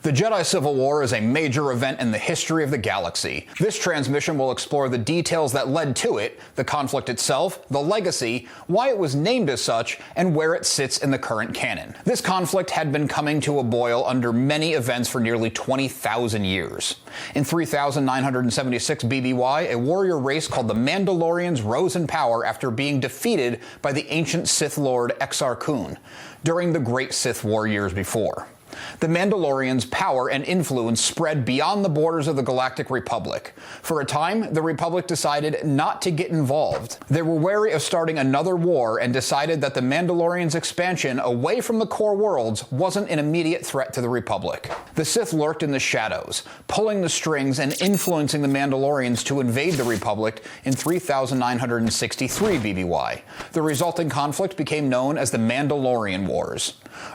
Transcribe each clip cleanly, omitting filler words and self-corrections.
The Jedi Civil War is a major event in the history of the galaxy. This transmission will explore the details that led to it, the conflict itself, the legacy, why it was named as such, and where it sits in the current canon. This conflict had been coming to a boil under many events for nearly 20,000 years. In 3976 BBY, a warrior race called the Mandalorians rose in power after being defeated by the ancient Sith Lord Exar Kun during the Great Sith War years before. The Mandalorians' power and influence spread beyond the borders of the Galactic Republic. For a time, the Republic decided not to get involved. They were wary of starting another war and decided that the Mandalorians' expansion away from the core worlds wasn't an immediate threat to the Republic. The Sith lurked in the shadows, pulling the strings and influencing the Mandalorians to invade the Republic in 3963 BBY. The resulting conflict became known as the Mandalorian Wars.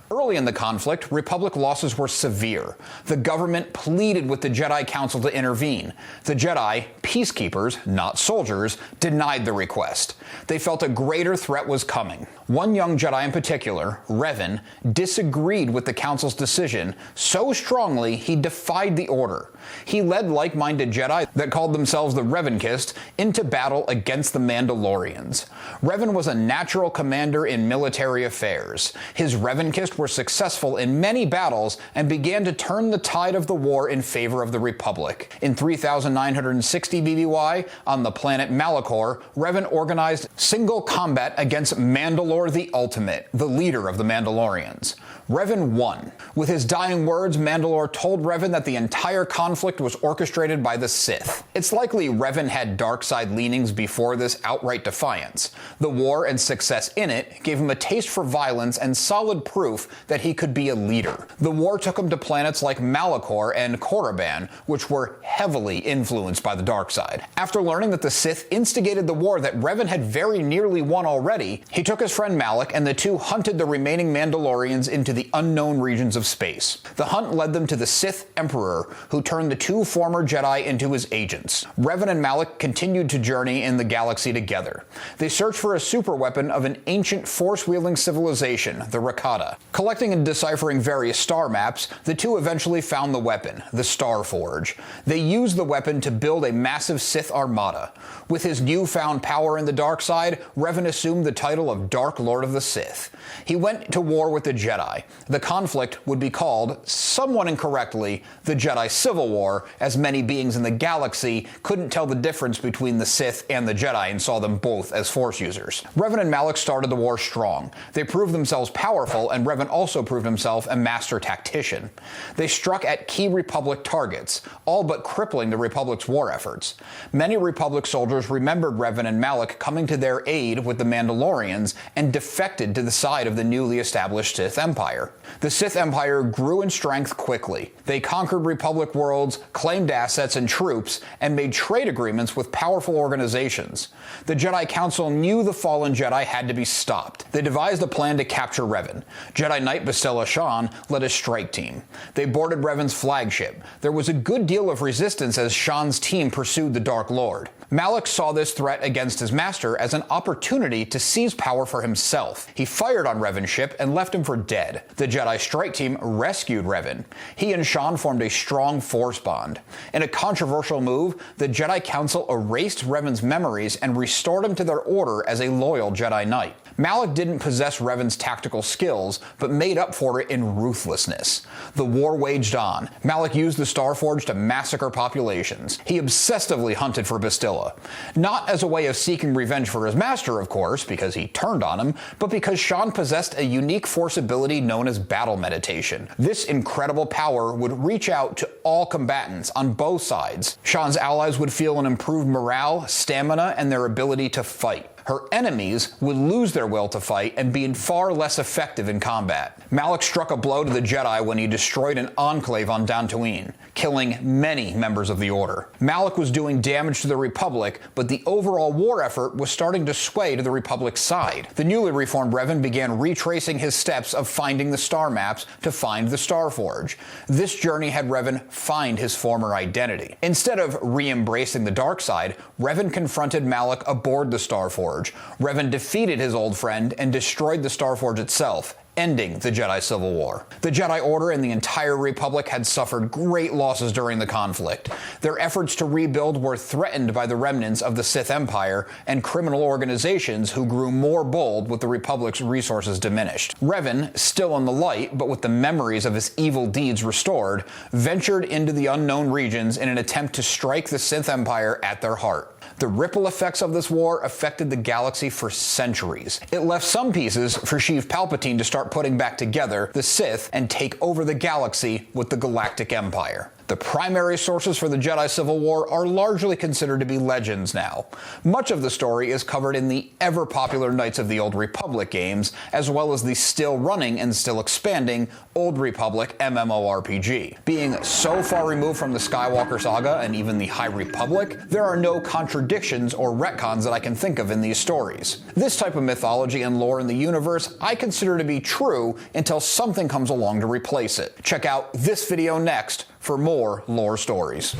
Early in the conflict, Republic losses were severe. The government pleaded with the Jedi Council to intervene. The Jedi, peacekeepers, not soldiers, denied the request. They felt a greater threat was coming. One young Jedi in particular, Revan, disagreed with the Council's decision so strongly he defied the order. He led like-minded Jedi that called themselves the Revankist into battle against the Mandalorians. Revan was a natural commander in military affairs. His Revankists were successful in many battles and began to turn the tide of the war in favor of the Republic. In 3960 BBY, on the planet Malachor, Revan organized single combat against Mandalore the Ultimate, the leader of the Mandalorians. Revan won. With his dying words, Mandalore told Revan that the entire conflict was orchestrated by the Sith. It's likely Revan had dark side leanings before this outright defiance. The war and success in it gave him a taste for violence and solid proof that he could be a leader. The war took him to planets like Malachor and Korriban, which were heavily influenced by the dark side. After learning that the Sith instigated the war that Revan had very nearly won already, he took his friend Malak and the two hunted the remaining Mandalorians into the unknown regions of space. The hunt led them to the Sith Emperor, who turned the two former Jedi into his agents. Revan and Malak continued to journey in the galaxy together. They searched for a superweapon of an ancient force-wielding civilization, the Rakata. Collecting and deciphering various star maps, the two eventually found the weapon, the Star Forge. They used the weapon to build a massive Sith armada. With his newfound power in the dark side, Revan assumed the title of Dark Lord of the Sith. He went to war with the Jedi. The conflict would be called, somewhat incorrectly, the Jedi Civil War, as many beings in the galaxy couldn't tell the difference between the Sith and the Jedi and saw them both as Force users. Revan and Malak started the war strong. They proved themselves powerful, and Revan also proved himself a master tactician. They struck at key Republic targets, all but crippling the Republic's war efforts. Many Republic soldiers remembered Revan and Malak coming to their aid with the Mandalorians and defected to the side of the newly established Sith Empire. The Sith Empire grew in strength quickly. They conquered Republic worlds, claimed assets and troops, and made trade agreements with powerful organizations. The Jedi Council knew the fallen Jedi had to be stopped. They devised a plan to capture Revan. Jedi Knight Bastila Shan led a strike team. They boarded Revan's flagship. There was a good deal of resistance as Shan's team pursued the Dark Lord. Malak saw this threat against his master as an opportunity to seize power for himself. He fired on Revan's ship and left him for dead. The Jedi strike team rescued Revan. He and Shan formed a strong force bond. In a controversial move, the Jedi Council erased Revan's memories and restored him to their order as a loyal Jedi Knight. Malak didn't possess Revan's tactical skills, but made up for it in ruthlessness. The war waged on. Malak used the Starforge to massacre populations. He obsessively hunted for Bastila. Not as a way of seeking revenge for his master, of course, because he turned on him, but because Shan possessed a unique force ability known as battle meditation. This incredible power would reach out to all combatants on both sides. Shan's allies would feel an improved morale, stamina, and their ability to fight. Her enemies would lose their will to fight and be far less effective in combat. Malak struck a blow to the Jedi when he destroyed an enclave on Dantooine, killing many members of the Order. Malak was doing damage to the Republic, but the overall war effort was starting to sway to the Republic's side. The newly reformed Revan began retracing his steps of finding the star maps to find the Star Forge. This journey had Revan find his former identity. Instead of re-embracing the dark side, Revan confronted Malak aboard the Star Forge. Revan defeated his old friend and destroyed the Star Forge itself, ending the Jedi Civil War. The Jedi Order and the entire Republic had suffered great losses during the conflict. Their efforts to rebuild were threatened by the remnants of the Sith Empire and criminal organizations who grew more bold with the Republic's resources diminished. Revan, still in the light but with the memories of his evil deeds restored, ventured into the unknown regions in an attempt to strike the Sith Empire at their heart. The ripple effects of this war affected the galaxy for centuries. It left some pieces for Sheev Palpatine to start putting back together the Sith and take over the galaxy with the Galactic Empire. The primary sources for the Jedi Civil War are largely considered to be legends now. Much of the story is covered in the ever-popular Knights of the Old Republic games, as well as the still-running and still expanding Old Republic MMORPG. Being so far removed from the Skywalker saga and even the High Republic, there are no contradictions or retcons that I can think of in these stories. This type of mythology and lore in the universe I consider to be true until something comes along to replace it. Check out this video next for more lore stories.